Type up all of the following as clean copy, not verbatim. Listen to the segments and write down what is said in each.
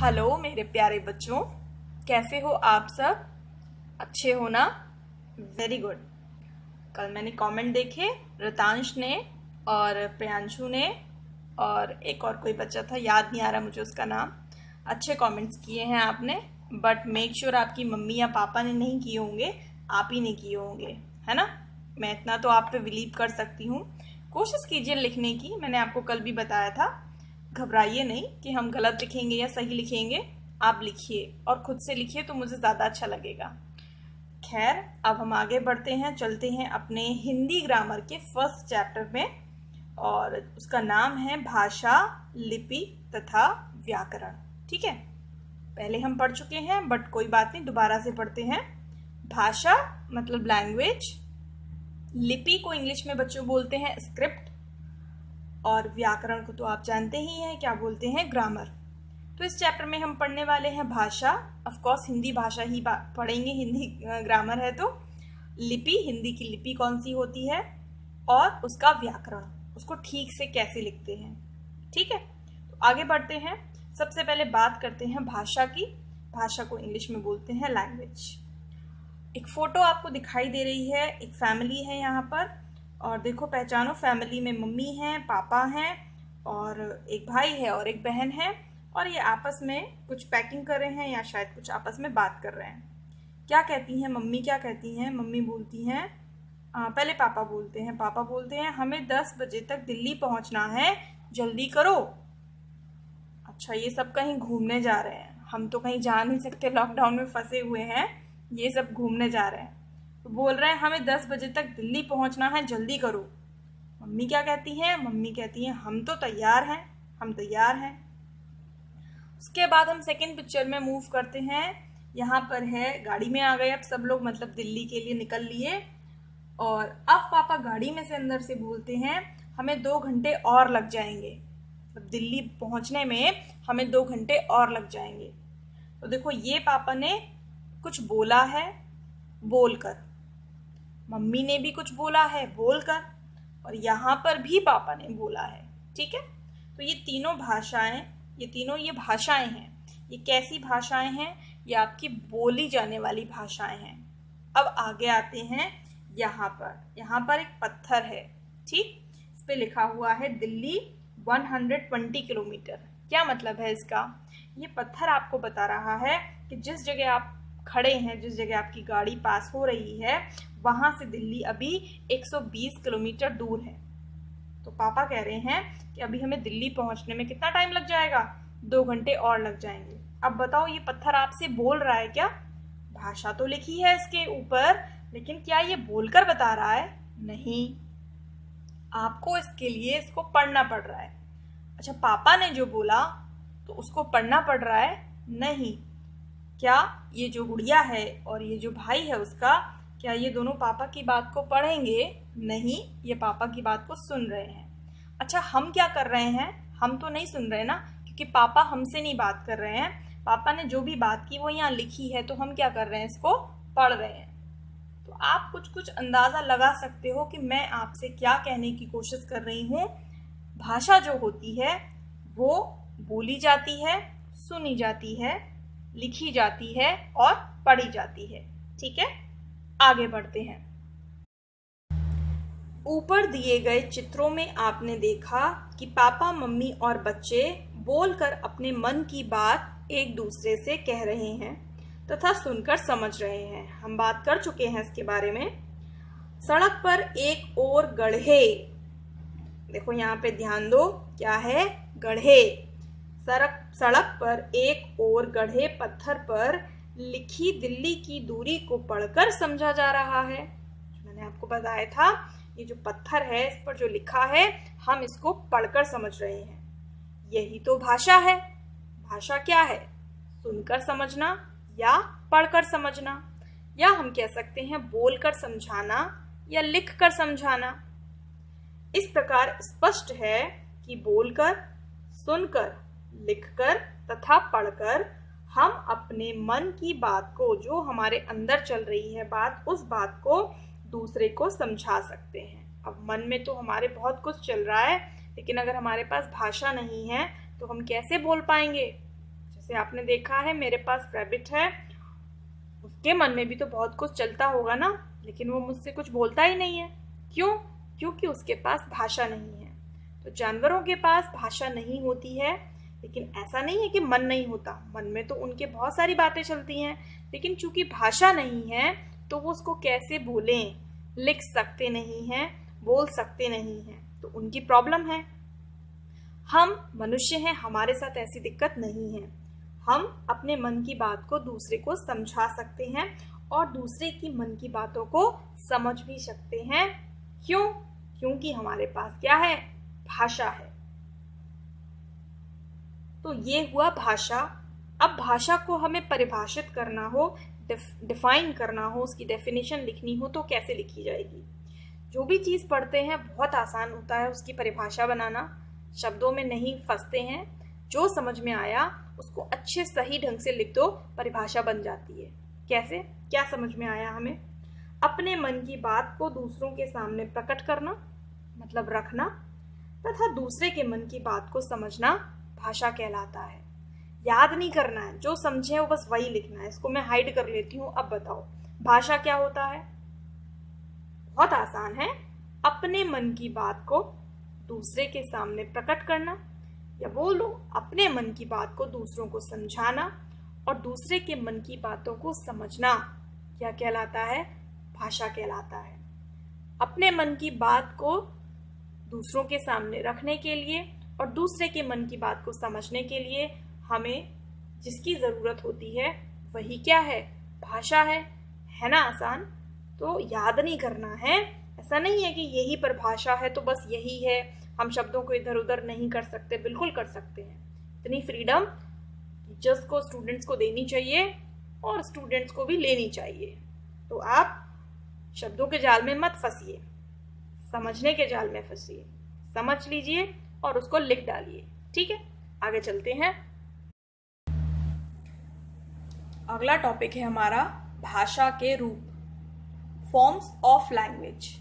Hello मेरे प्यारे बच्चों, कैसे हो आप सब? अच्छे हो ना? Very good. कल मैंने कमेंट देखे, रतांश ने और प्रियांशु ने और एक और कोई बच्चा था, याद नहीं आ रहा मुझे उसका नाम। अच्छे कमेंट्स किए हैं आपने, बट मेक श्योर आपकी मम्मी या पापा ने नहीं किए होंगे, आप ही ने किए होंगे, है ना? मैं इतना तो आप पे बिलीव कर सकती हूँ। कोशिश कीजिए लिखने की, मैंने आपको कल भी बताया था। घबराइए नहीं कि हम गलत लिखेंगे या सही लिखेंगे, आप लिखिए और खुद से लिखिए तो मुझे ज़्यादा अच्छा लगेगा। खैर, अब हम आगे बढ़ते हैं, चलते हैं अपने हिंदी ग्रामर के फर्स्ट चैप्टर में, और उसका नाम है भाषा, लिपि तथा व्याकरण। ठीक है, पहले हम पढ़ चुके हैं बट कोई बात नहीं, दोबारा से पढ़ते हैं। भाषा मतलब लैंग्वेज, लिपि को इंग्लिश में बच्चों बोलते हैं स्क्रिप्ट, और व्याकरण को तो आप जानते ही हैं क्या बोलते हैं, ग्रामर। तो इस चैप्टर में हम पढ़ने वाले हैं भाषा, ऑफ कोर्स हिंदी भाषा ही पढ़ेंगे, हिंदी ग्रामर है तो। लिपि, हिंदी की लिपि कौन सी होती है, और उसका व्याकरण, उसको ठीक से कैसे लिखते हैं। ठीक है, तो आगे बढ़ते हैं। सबसे पहले बात करते हैं भाषा की। भाषा को इंग्लिश में बोलते हैं लैंग्वेज। एक फोटो आपको दिखाई दे रही है, एक फैमिली है यहाँ पर, और देखो पहचानो, फैमिली में मम्मी हैं, पापा हैं और एक भाई है और एक बहन है, और ये आपस में कुछ पैकिंग कर रहे हैं या शायद कुछ आपस में बात कर रहे हैं। क्या कहती हैं मम्मी, क्या कहती हैं मम्मी? बोलती हैं, पहले पापा बोलते हैं हमें 10 बजे तक दिल्ली पहुंचना है, जल्दी करो। अच्छा, ये सब कहीं घूमने जा रहे हैं, हम तो कहीं जा नहीं सकते, लॉकडाउन में फंसे हुए हैं, ये सब घूमने जा रहे हैं। तो बोल रहे हैं हमें 10 बजे तक दिल्ली पहुंचना है, जल्दी करो। मम्मी क्या कहती हैं? मम्मी कहती हैं हम तो तैयार हैं, हम तैयार हैं। उसके बाद हम सेकंड पिक्चर में मूव करते हैं। यहाँ पर है, गाड़ी में आ गए अब सब लोग, मतलब दिल्ली के लिए निकल लिए, और अब पापा गाड़ी में से अंदर से बोलते हैं हमें 2 घंटे और लग जाएंगे, मतलब दिल्ली पहुंचने में हमें 2 घंटे और लग जाएंगे। तो देखो, ये पापा ने कुछ बोला है बोलकर, मम्मी ने भी कुछ बोला है बोलकर, और यहाँ पर भी पापा ने बोला है। ठीक है, तो ये तीनों भाषाएं, ये भाषाएं हैं। ये कैसी भाषाएं हैं? ये आपकी बोली जाने वाली भाषाएं हैं। अब आगे आते हैं, यहाँ पर एक पत्थर है, ठीक, इस पे लिखा हुआ है दिल्ली 120 किलोमीटर। क्या मतलब है इसका? ये पत्थर आपको बता रहा है कि जिस जगह आप खड़े हैं, जिस जगह आपकी गाड़ी पास हो रही है, वहां से दिल्ली अभी 120 किलोमीटर दूर है। तो पापा कह रहे हैं कि अभी हमें दिल्ली पहुंचने में कितना टाइम लग जाएगा? 2 घंटे और लग जाएंगे। अब बताओ, ये पत्थर आपसे बोल रहा है क्या? भाषा तो लिखी है इसके ऊपर, लेकिन क्या ये बोलकर बता रहा है? नहीं, आपको इसके लिए इसको पढ़ना पड़ रहा है। अच्छा, पापा ने जो बोला तो उसको पढ़ना पड़ रहा है? नहीं। क्या ये जो गुड़िया है और ये जो भाई है उसका, क्या ये दोनों पापा की बात को पढ़ेंगे? नहीं, ये पापा की बात को सुन रहे हैं। अच्छा, हम क्या कर रहे हैं? हम तो नहीं सुन रहे ना, क्योंकि पापा हमसे नहीं बात कर रहे हैं। पापा ने जो भी बात की वो यहाँ लिखी है, तो हम क्या कर रहे हैं? इसको पढ़ रहे हैं। तो आप कुछ कुछ अंदाजा लगा सकते हो कि मैं आपसे क्या कहने की कोशिश कर रही हूँ। भाषा जो होती है वो बोली जाती है, सुनी जाती है, लिखी जाती है और पढ़ी जाती है। ठीक है, आगे बढ़ते हैं। ऊपर दिए गए चित्रों में आपने देखा कि पापा, मम्मी और बच्चे बोलकर अपने मन की बात एक दूसरे से कह रहे हैं तथा सुनकर समझ रहे हैं। हम बात कर चुके हैं इसके बारे में। सड़क पर एक और गड्ढे, देखो यहाँ पे ध्यान दो, क्या है? गड्ढे। सड़क पर एक और गड्ढे पत्थर पर लिखी दिल्ली की दूरी को पढ़कर समझा जा रहा है। मैंने आपको बताया था, ये जो पत्थर है इस पर जो लिखा है, हम इसको पढ़कर समझ रहे हैं। यही तो भाषा है। भाषा क्या है? सुनकर समझना या पढ़कर समझना, या हम कह सकते हैं बोलकर समझाना या लिखकर समझाना। इस प्रकार स्पष्ट है कि बोलकर, सुनकर, लिखकर तथा पढ़कर हम अपने मन की बात को, जो हमारे अंदर चल रही है बात, उस बात को दूसरे को समझा सकते हैं। अब मन में तो हमारे बहुत कुछ चल रहा है, लेकिन अगर हमारे पास भाषा नहीं है तो हम कैसे बोल पाएंगे? जैसे आपने देखा है मेरे पास रैबिट है, उसके मन में भी तो बहुत कुछ चलता होगा ना, लेकिन वो मुझसे कुछ बोलता ही नहीं है। क्यों? क्योंकि उसके पास भाषा नहीं है। तो जानवरों के पास भाषा नहीं होती है, लेकिन ऐसा नहीं है कि मन नहीं होता, मन में तो उनके बहुत सारी बातें चलती हैं, लेकिन चूंकि भाषा नहीं है तो वो उसको कैसे बोलें, लिख सकते नहीं हैं, बोल सकते नहीं हैं, तो उनकी प्रॉब्लम है। हम मनुष्य हैं, हमारे साथ ऐसी दिक्कत नहीं है। हम अपने मन की बात को दूसरे को समझा सकते हैं और दूसरे की मन की बातों को समझ भी सकते हैं। क्यों? क्योंकि हमारे पास क्या है? भाषा है। तो ये हुआ भाषा। अब भाषा को हमें परिभाषित करना हो, डिफाइन करना हो, उसकी डेफिनेशन लिखनी हो तो कैसे लिखी जाएगी? जो भी चीज़ पढ़ते हैं बहुत आसान होता है उसकी परिभाषा बनाना, शब्दों में नहीं फंसते हैं। जो समझ में आया उसको अच्छे सही ढंग से लिख दो, परिभाषा बन जाती है। कैसे? क्या समझ में आया हमें? अपने मन की बात को दूसरों के सामने प्रकट करना मतलब रखना, तथा दूसरे के मन की बात को समझना भाषा कहलाता है। याद नहीं करना है, जो समझे वो बस वही लिखना है। इसको मैं हाइड कर लेती हूँ। अब बताओ भाषा क्या होता है? बहुत आसान है, अपने मन की बात को दूसरे के सामने प्रकट करना, या बोलो अपने मन की बात को दूसरों को समझाना और दूसरे के मन की बातों को समझना क्या कहलाता है? भाषा कहलाता है। अपने मन की बात को दूसरों के सामने रखने के लिए और दूसरे के मन की बात को समझने के लिए हमें जिसकी ज़रूरत होती है वही क्या है? भाषा है ना? आसान। तो याद नहीं करना है, ऐसा नहीं है कि यही परिभाषा है तो बस यही है, हम शब्दों को इधर उधर नहीं कर सकते। बिल्कुल कर सकते हैं। इतनी फ्रीडम टीचर्स को स्टूडेंट्स को देनी चाहिए और स्टूडेंट्स को भी लेनी चाहिए। तो आप शब्दों के जाल में मत फंसिए, समझने के जाल में फंसिए। समझ लीजिए और उसको लिख डालिए। ठीक है, आगे चलते हैं। अगला टॉपिक है हमारा भाषा के रूप, फॉर्म्स ऑफ लैंग्वेज।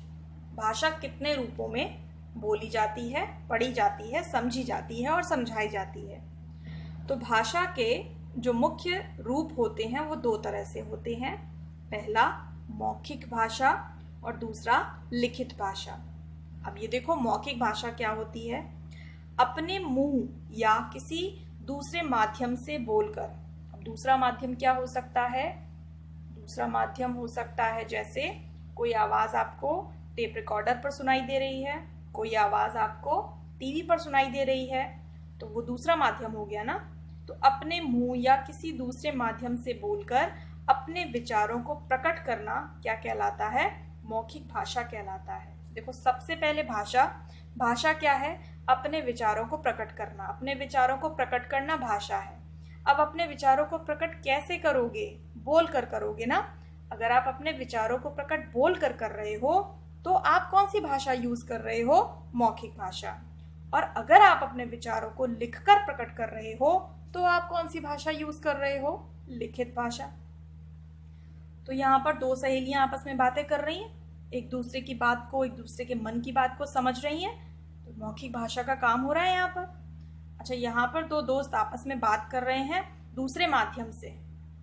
भाषा कितने रूपों में बोली जाती है, पढ़ी जाती है, समझी जाती है और समझाई जाती है? तो भाषा के जो मुख्य रूप होते हैं वो दो तरह से होते हैं। पहला मौखिक भाषा और दूसरा लिखित भाषा। अब ये देखो मौखिक भाषा क्या होती है? अपने मुंह या किसी दूसरे माध्यम से बोलकर। अब दूसरा माध्यम क्या हो सकता है? दूसरा माध्यम हो सकता है जैसे कोई आवाज आपको टेप रिकॉर्डर पर सुनाई दे रही है, कोई आवाज आपको टीवी पर सुनाई दे रही है, तो वो दूसरा माध्यम हो गया ना। तो अपने मुंह या किसी दूसरे माध्यम से बोलकर अपने विचारों को प्रकट करना क्या कहलाता है? मौखिक भाषा कहलाता है। देखो सबसे पहले भाषा क्या है? अपने विचारों को प्रकट करना। अपने विचारों को प्रकट करना भाषा है। अब अपने विचारों को प्रकट कैसे करोगे? बोल कर करोगे ना। अगर आप अपने विचारों को प्रकट बोल कर कर रहे हो तो आप कौन सी भाषा यूज कर रहे हो? मौखिक भाषा। और अगर आप अपने विचारों को लिखकर प्रकट कर रहे हो तो आप कौन सी भाषा यूज कर रहे हो? लिखित भाषा। तो यहाँ पर दो सहेलियां आपस में बातें कर रही हैं, एक दूसरे की बात को, एक दूसरे के मन की बात को समझ रही हैं, तो मौखिक भाषा का काम हो रहा है यहाँ पर। अच्छा, यहाँ पर दो दोस्त आपस में बात कर रहे हैं दूसरे माध्यम से,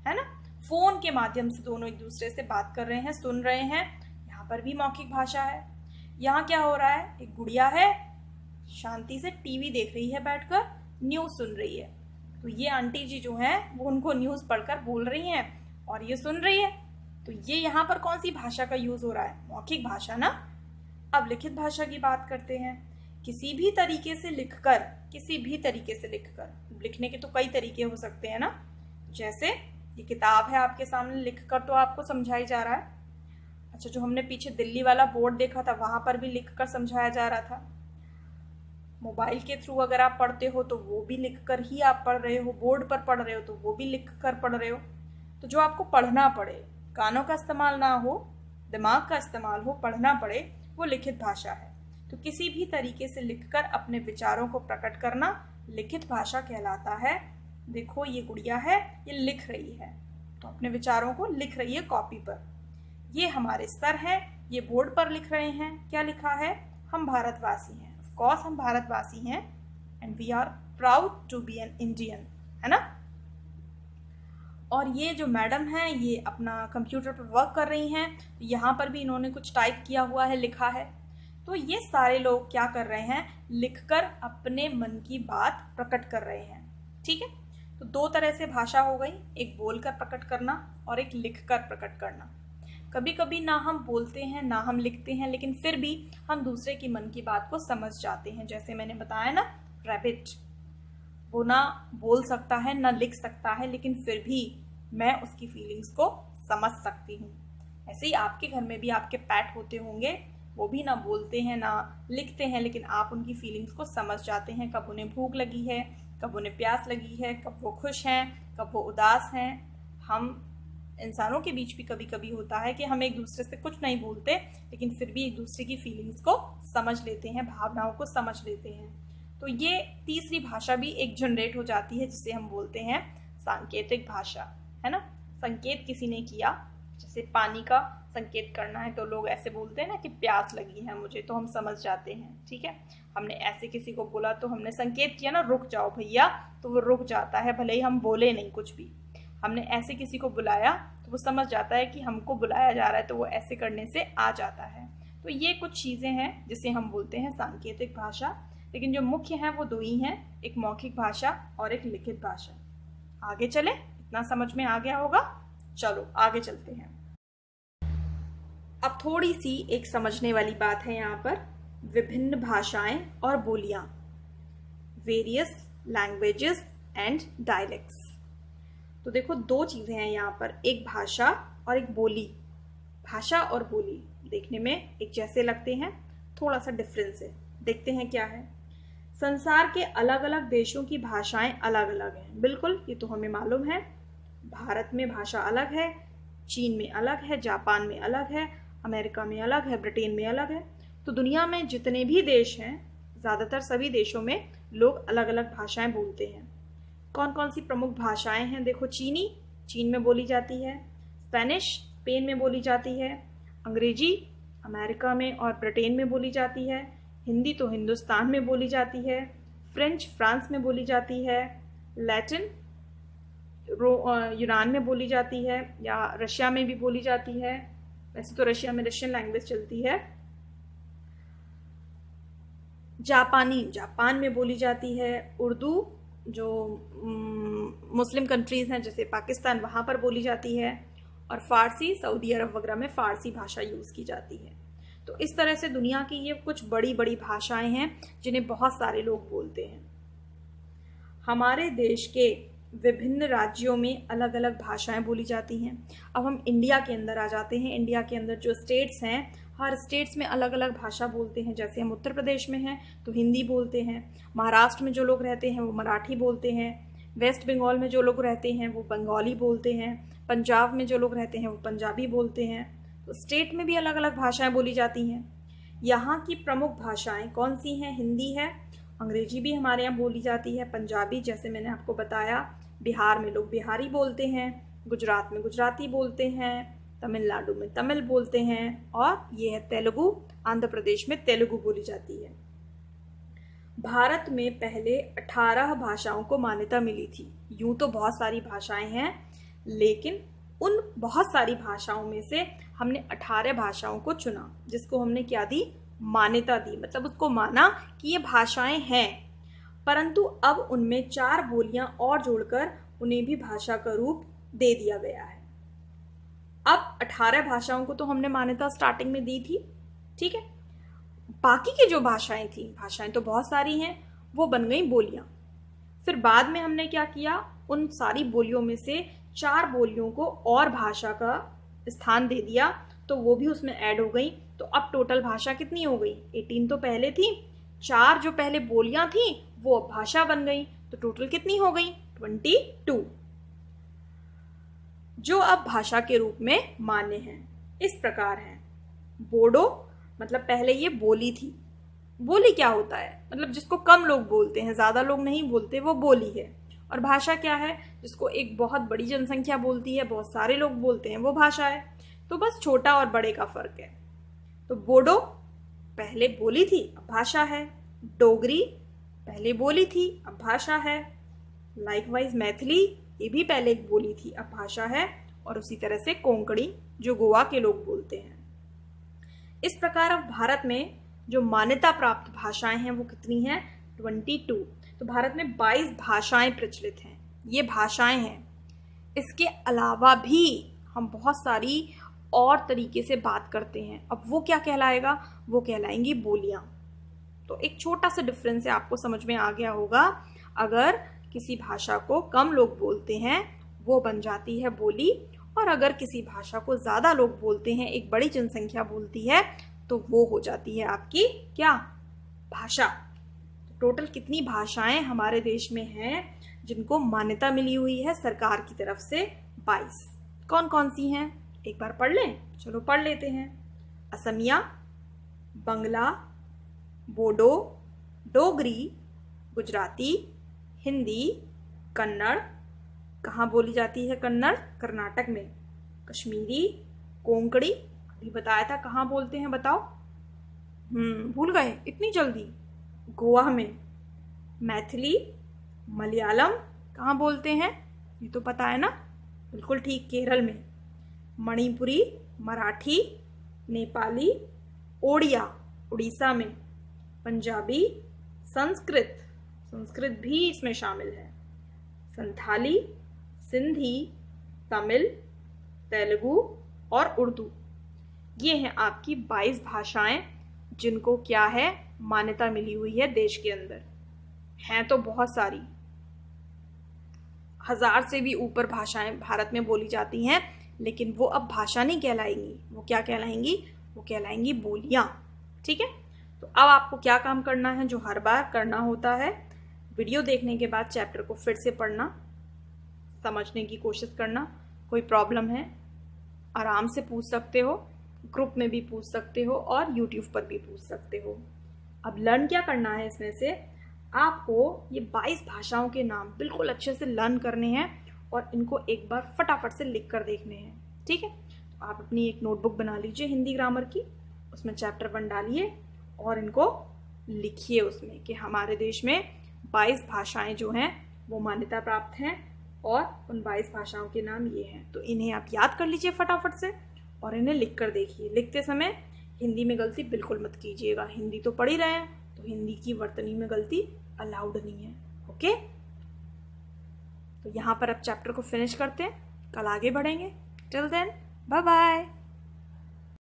है ना, फोन के माध्यम से दोनों एक दूसरे से बात कर रहे हैं, सुन रहे हैं, यहाँ पर भी मौखिक भाषा है। यहाँ क्या हो रहा है? एक गुड़िया है शांति से टीवी देख रही है, बैठकर न्यूज सुन रही है, तो ये आंटी जी जो है वो उनको न्यूज पढ़कर बोल रही हैं और ये सुन रही है। तो ये यहाँ पर कौन सी भाषा का यूज हो रहा है? मौखिक भाषा ना। अब लिखित भाषा की बात करते हैं। किसी भी तरीके से लिखकर, लिखने के तो कई तरीके हो सकते हैं ना। जैसे ये किताब है आपके सामने, लिखकर तो आपको समझाई जा रहा है। अच्छा, जो हमने पीछे दिल्ली वाला बोर्ड देखा था वहां पर भी लिखकर समझाया जा रहा था। मोबाइल के थ्रू अगर आप पढ़ते हो तो वो भी लिखकर ही आप पढ़ रहे हो, बोर्ड पर पढ़ रहे हो तो वो भी लिखकर पढ़ रहे हो। तो जो आपको पढ़ना पड़े, कानों का इस्तेमाल ना हो, दिमाग का इस्तेमाल हो, पढ़ना पड़े, वो लिखित भाषा है। तो किसी भी तरीके से लिखकर अपने विचारों को प्रकट करना लिखित भाषा कहलाता है। देखो ये गुड़िया है, ये लिख रही है, तो अपने विचारों को लिख रही है कॉपी पर। ये हमारे सर हैं, ये बोर्ड पर लिख रहे हैं। क्या लिखा है? हम भारतवासी हैं। ऑफ कोर्स हम भारतवासी हैं, and we are proud to be an Indian, है ना। और ये जो मैडम हैं ये अपना कंप्यूटर पर वर्क कर रही हैं, यहाँ पर भी इन्होंने कुछ टाइप किया हुआ है, लिखा है। तो ये सारे लोग क्या कर रहे हैं, लिखकर अपने मन की बात प्रकट कर रहे हैं। ठीक है, तो दो तरह से भाषा हो गई, एक बोलकर प्रकट करना और एक लिखकर प्रकट करना। कभी कभी ना हम बोलते हैं ना हम लिखते हैं, लेकिन फिर भी हम दूसरे की मन की बात को समझ जाते हैं। जैसे मैंने बताया ना, रैबिट, वो ना बोल सकता है ना लिख सकता है, लेकिन फिर भी मैं उसकी फीलिंग्स को समझ सकती हूँ। ऐसे ही आपके घर में भी आपके पेट होते होंगे, वो भी ना बोलते हैं ना लिखते हैं, लेकिन आप उनकी फीलिंग्स को समझ जाते हैं। कब उन्हें भूख लगी है, कब उन्हें प्यास लगी है, कब वो खुश हैं, कब वो उदास हैं। हम इंसानों के बीच भी कभी कभी होता है कि हम एक दूसरे से कुछ नहीं बोलते, लेकिन फिर भी एक दूसरे की फीलिंग्स को समझ लेते हैं, भावनाओं को समझ लेते हैं। तो ये तीसरी भाषा भी एक जनरेट हो जाती है, जिसे हम बोलते हैं सांकेतिक भाषा, है ना। संकेत किसी ने किया, जैसे पानी का संकेत करना है तो लोग ऐसे बोलते हैं ना कि प्यास लगी है मुझे, तो हम समझ जाते हैं। ठीक है, हमने ऐसे किसी को बोला तो हमने संकेत किया ना, रुक जाओ भैया, तो वो रुक जाता है, भले ही हम बोले नहीं कुछ भी। हमने ऐसे किसी को बुलाया तो वो समझ जाता है कि हमको बुलाया जा रहा है, तो वो ऐसे करने से आ जाता है। तो ये कुछ चीज़ें हैं जिसे हम बोलते हैं सांकेतिक भाषा। लेकिन जो मुख्य हैं वो दो ही हैं, एक मौखिक भाषा और एक लिखित भाषा। आगे चले, इतना समझ में आ गया होगा। चलो आगे चलते हैं। अब थोड़ी सी एक समझने वाली बात है यहाँ पर, विभिन्न भाषाएं और बोलियां, वेरियस लैंग्वेजेस एंड डायलेक्ट्स। तो देखो दो चीजें हैं यहाँ पर, एक भाषा और एक बोली। भाषा और बोली देखने में एक जैसे लगते हैं, थोड़ा सा डिफरेंस है। देखते हैं क्या है। संसार के अलग अलग देशों की भाषाएं अलग अलग हैं, बिल्कुल, ये तो हमें मालूम है। भारत में भाषा अलग है, चीन में अलग है, जापान में अलग है, अमेरिका में अलग है, ब्रिटेन में अलग है। तो दुनिया में जितने भी देश हैं, ज़्यादातर सभी देशों में लोग अलग अलग भाषाएं बोलते हैं। कौन कौन सी प्रमुख भाषाएं हैं? देखो, चीनी चीन में बोली जाती है, स्पेनिश स्पेन में बोली जाती है, अंग्रेजी अमेरिका में और ब्रिटेन में बोली जाती है, हिंदी तो हिंदुस्तान में बोली जाती है, फ्रेंच फ्रांस में बोली जाती है, लैटिन यूनान में बोली जाती है, या रशिया में भी बोली जाती है। वैसे तो रशिया में रशियन लैंग्वेज चलती है। जापानी जापान में बोली जाती है, उर्दू जो मुस्लिम कंट्रीज हैं जैसे पाकिस्तान, वहाँ पर बोली जाती है, और फारसी सऊदी अरब वगैरह में फारसी भाषा यूज़ की जाती है। तो इस तरह से दुनिया की ये कुछ बड़ी बड़ी भाषाएं हैं जिन्हें बहुत सारे लोग बोलते हैं। हमारे देश के विभिन्न राज्यों में अलग अलग भाषाएं बोली जाती हैं। अब हम इंडिया के अंदर आ जाते हैं। इंडिया के अंदर जो स्टेट्स हैं, हर स्टेट्स में अलग अलग भाषा बोलते हैं। जैसे हम उत्तर प्रदेश में हैं तो हिंदी बोलते हैं, महाराष्ट्र में जो लोग रहते हैं वो मराठी बोलते हैं, वेस्ट बंगाल में जो लोग रहते हैं वो बंगाली बोलते हैं, पंजाब में जो लोग रहते हैं वो पंजाबी बोलते हैं। तो स्टेट में भी अलग अलग भाषाएं बोली जाती हैं। यहाँ की प्रमुख भाषाएं कौन सी हैं? हिंदी है, अंग्रेजी भी हमारे यहाँ बोली जाती है, पंजाबी जैसे मैंने आपको बताया, बिहार में लोग बिहारी बोलते हैं, गुजरात में गुजराती बोलते हैं, तमिलनाडु में तमिल बोलते हैं, और ये है तेलुगु, आंध्र प्रदेश में तेलुगु बोली जाती है। भारत में पहले 18 भाषाओं को मान्यता मिली थी। यूं तो बहुत सारी भाषाएं हैं, लेकिन उन बहुत सारी भाषाओं में से हमने 18 भाषाओं को चुना, जिसको हमने क्या दी? मान्यता दी। मतलब उसको माना कि ये भाषाएं हैं, परंतु अब उनमें 4 बोलियां और जोड़कर उन्हें भी भाषा का रूप दे दिया गया है। अब 18 भाषाओं को तो हमने मान्यता स्टार्टिंग में दी थी, ठीक है। बाकी की जो भाषाएं थी, भाषाएं तो बहुत सारी हैं, वो बन गई बोलियां। फिर बाद में हमने क्या किया? उन सारी बोलियों में से 4 बोलियों को और भाषा का स्थान दे दिया, तो वो भी उसमें ऐड हो गई। तो अब टोटल भाषा कितनी हो गई? 18 तो पहले थी, 4 जो पहले बोलियां थी वो अब भाषा बन गई, तो टोटल कितनी हो गई? 22, जो अब भाषा के रूप में मान्य हैं। इस प्रकार है। बोडो मतलब पहले ये बोली थी। बोली क्या होता है? मतलब जिसको कम लोग बोलते हैं, ज्यादा लोग नहीं बोलते, वो बोली है। और भाषा क्या है? जिसको एक बहुत बड़ी जनसंख्या बोलती है, बहुत सारे लोग बोलते हैं, वो भाषा है। तो बस छोटा और बड़े का फर्क है। तो बोडो पहले बोली थी, अब भाषा है। डोगरी पहले बोली थी, अब भाषा है। लाइकवाइज मैथिली ये भी पहले एक बोली थी, अब भाषा है। और उसी तरह से कोंकणी जो गोवा के लोग बोलते हैं। इस प्रकार अब भारत में जो मान्यता प्राप्त भाषाएं हैं वो कितनी हैं? 22। तो भारत में 22 भाषाएं प्रचलित हैं, ये भाषाएं हैं। इसके अलावा भी हम बहुत सारी और तरीके से बात करते हैं। अब वो क्या कहलाएगा? वो कहलाएंगी बोलियां। तो एक छोटा सा डिफरेंस है, आपको समझ में आ गया होगा। अगर किसी भाषा को कम लोग बोलते हैं वो बन जाती है बोली, और अगर किसी भाषा को ज्यादा लोग बोलते हैं, एक बड़ी जनसंख्या बोलती है, तो वो हो जाती है आपकी क्या? भाषा। टोटल कितनी भाषाएं हमारे देश में हैं जिनको मान्यता मिली हुई है सरकार की तरफ से? 22। कौन कौन सी हैं? एक बार पढ़ लें? चलो पढ़ लेते हैं। असमिया, बंगला, बोडो, डोगरी, गुजराती, हिंदी, कन्नड़। कहाँ बोली जाती है कन्नड़? कर्नाटक में। कश्मीरी, कोंकणी, अभी बताया था कहाँ बोलते हैं, बताओ। भूल गए इतनी जल्दी? गोवा में। मैथिली, मलयालम, कहाँ बोलते हैं? ये तो पता है ना? बिल्कुल ठीक, केरल में। मणिपुरी, मराठी, नेपाली, ओडिया, उड़ीसा में। पंजाबी, संस्कृत, संस्कृत भी इसमें शामिल है। संथाली, सिंधी, तमिल, तेलुगु और उर्दू। ये हैं आपकी 22 भाषाएं जिनको क्या है? मान्यता मिली हुई है देश के अंदर। हैं तो बहुत सारी, 1000 से भी ऊपर भाषाएं भारत में बोली जाती हैं, लेकिन वो अब भाषा नहीं कहलाएंगी। वो क्या कहलाएंगी? वो कहलाएंगी बोलियां। ठीक है, तो अब आपको क्या काम करना है जो हर बार करना होता है? वीडियो देखने के बाद चैप्टर को फिर से पढ़ना, समझने की कोशिश करना। कोई प्रॉब्लम है आराम से पूछ सकते हो, ग्रुप में भी पूछ सकते हो और यूट्यूब पर भी पूछ सकते हो। अब लर्न क्या करना है इसमें से? आपको ये 22 भाषाओं के नाम बिल्कुल अच्छे से लर्न करने हैं और इनको एक बार फटाफट से लिख कर देखने हैं। ठीक है, तो आप अपनी एक नोटबुक बना लीजिए हिंदी ग्रामर की, उसमें चैप्टर 1 डालिए और इनको लिखिए उसमें कि हमारे देश में 22 भाषाएं जो हैं वो मान्यता प्राप्त हैं और उन 22 भाषाओं के नाम ये हैं। तो इन्हें आप याद कर लीजिए फटाफट से और इन्हें लिख कर देखिए। लिखते समय हिंदी में गलती बिल्कुल मत कीजिएगा, हिंदी तो पढ़ ही रहे हैं, तो हिंदी की वर्तनी में गलती अलाउड नहीं है। ओके, तो यहाँ पर अब चैप्टर को फिनिश करते हैं, कल आगे बढ़ेंगे। Till then bye bye.